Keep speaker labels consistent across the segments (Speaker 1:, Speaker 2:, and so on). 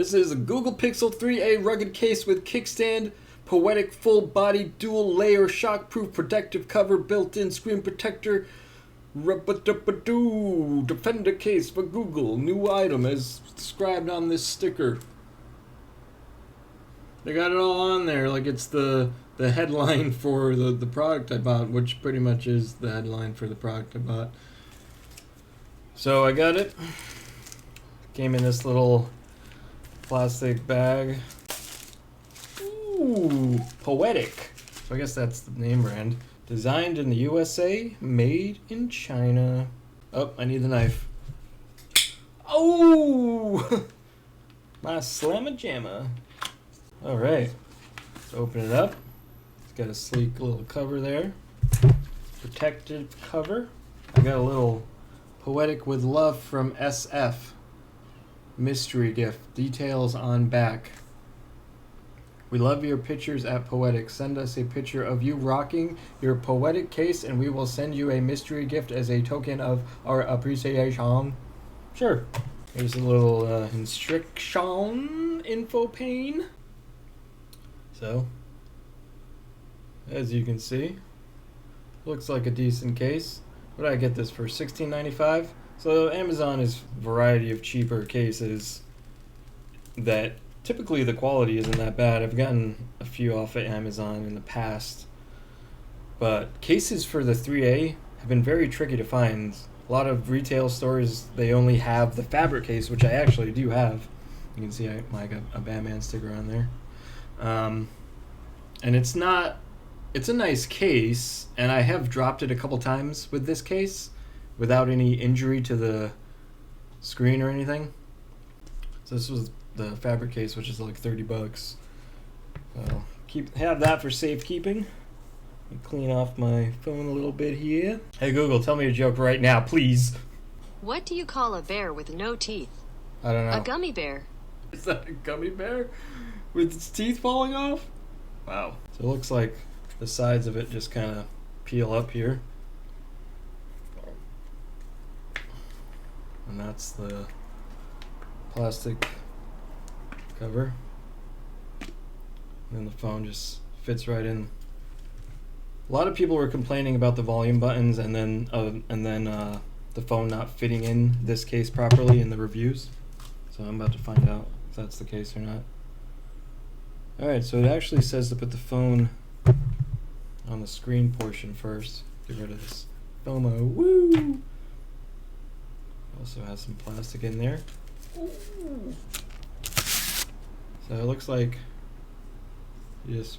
Speaker 1: This is a Google Pixel 3a rugged case with kickstand, Poetic full-body dual-layer shockproof protective cover, built-in screen protector, Defender case for Google. New item as described on this sticker. They got it all on there, like it's the headline for the product I bought, which pretty much is the headline for the product I bought. So I got it. Came in this little plastic bag. Ooh, Poetic. So I guess that's the name brand. Designed in the USA, made in China. Oh, I need the knife. Oh! My slamma jamma. Alright, let's open it up. It's got a sleek little cover there. Protective cover. I got a little Poetic with love from SF. Mystery gift. Details on back. We love your pictures at Poetic. Send us a picture of you rocking your Poetic case and we will send you a mystery gift as a token of our appreciation. Sure. Here's a little instruction info pane. So, as you can see, looks like a decent case. What did I get this for? $16.95? So Amazon has a variety of cheaper cases that typically the quality isn't that bad. I've gotten a few off of Amazon in the past. But cases for the 3A have been very tricky to find. A lot of retail stores, they only have the fabric case, which I actually do have. You can see I got a Batman sticker on there. And it's a nice case, and I have dropped it a couple times with this case without any injury to the screen or anything. So this was the fabric case, which is like $30. I'll have that for safekeeping. Clean off my phone a little bit here. Hey Google, tell me a joke right now, please.
Speaker 2: What do you call a bear with no teeth?
Speaker 1: I don't know.
Speaker 2: A gummy bear.
Speaker 1: Is that a gummy bear with its teeth falling off? Wow. So it looks like the sides of it just kind of peel up here. And that's the plastic cover. And then the phone just fits right in. A lot of people were complaining about the volume buttons and then the phone not fitting in this case properly in the reviews. So I'm about to find out if that's the case or not. Alright, so it actually says to put the phone on the screen portion first. Get rid of this FOMO. Woo! Also has some plastic in there. Ooh. So it looks like you just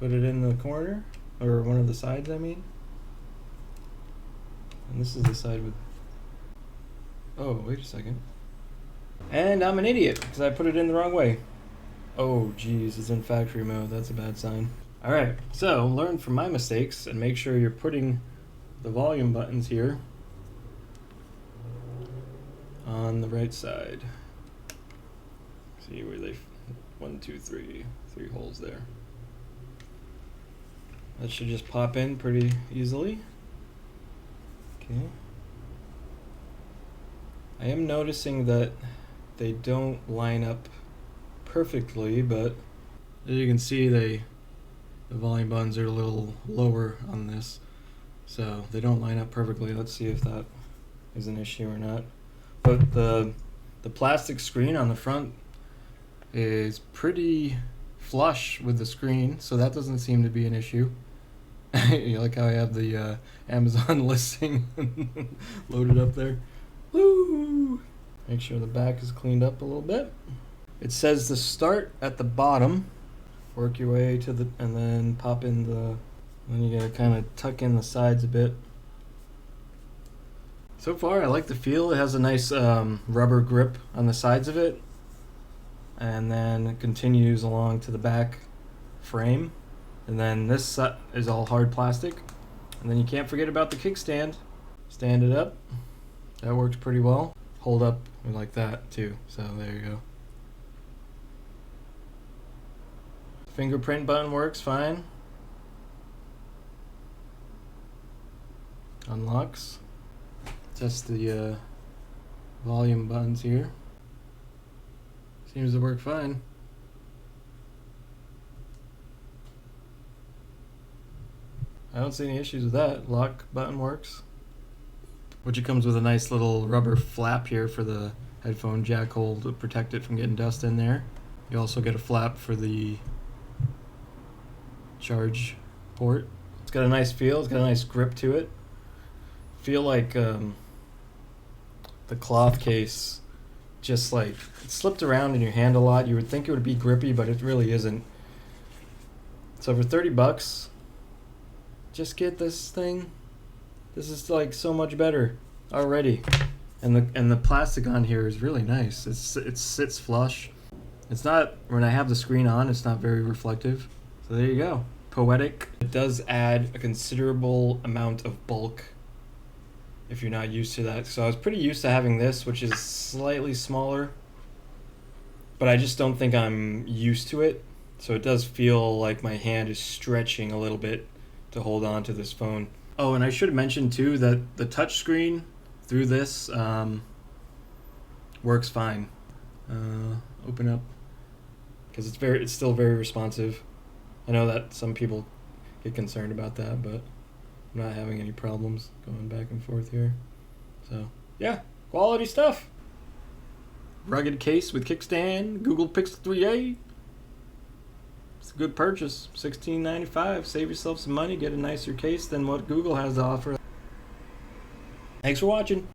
Speaker 1: put it in the corner, or one of the sides, I mean. And this is the side with... Oh, wait a second. And I'm an idiot, because I put it in the wrong way. Oh, geez, it's in factory mode. That's a bad sign. Alright, so learn from my mistakes and make sure you're putting the volume buttons here on the right side. See where they... 1, 2, 3 holes there. That should just pop in pretty easily. Okay. I am noticing that they don't line up perfectly, but as you can see, the volume buttons are a little lower on this, so they don't line up perfectly. Let's see if that is an issue or not. But the plastic screen on the front is pretty flush with the screen, so that doesn't seem to be an issue. You like how I have the Amazon listing loaded up there? Woo! Make sure the back is cleaned up a little bit. It says to start at the bottom, work your way to the, and then pop in the, then you gotta kind of tuck in the sides a bit. So far I like the feel. It has a nice rubber grip on the sides of it, and then it continues along to the back frame. And then this is all hard plastic. And then you can't forget about the kickstand. Stand it up. That works pretty well. Hold up like that too. So there you go. Fingerprint button works fine. Unlocks. Just the volume buttons here. Seems to work fine. I don't see any issues with that. Lock button works. Which it comes with a nice little rubber flap here for the headphone jack hole to protect it from getting dust in there. You also get a flap for the charge port. It's got a nice feel. It's got a nice grip to it. Feel like the cloth case just like it slipped around in your hand a lot. You would think it would be grippy, but it really isn't. So for $30, just get this thing. This is like so much better already. And the plastic on here is really nice. It sits flush. It's not, when I have the screen on, it's not very reflective. So there you go. Poetic. It does add a considerable amount of bulk if you're not used to that. So I was pretty used to having this, which is slightly smaller, but I just don't think I'm used to it. So it does feel like my hand is stretching a little bit to hold on to this phone. Oh, and I should mention too that the touch screen through this works fine. Open up, because it's still very responsive. I know that some people get concerned about that, but I'm not having any problems going back and forth here. So yeah, quality stuff. Rugged case with kickstand, Google Pixel 3a. It's a good purchase. $16.95. Save yourself some money, get a nicer case than what Google has to offer. Thanks for watching.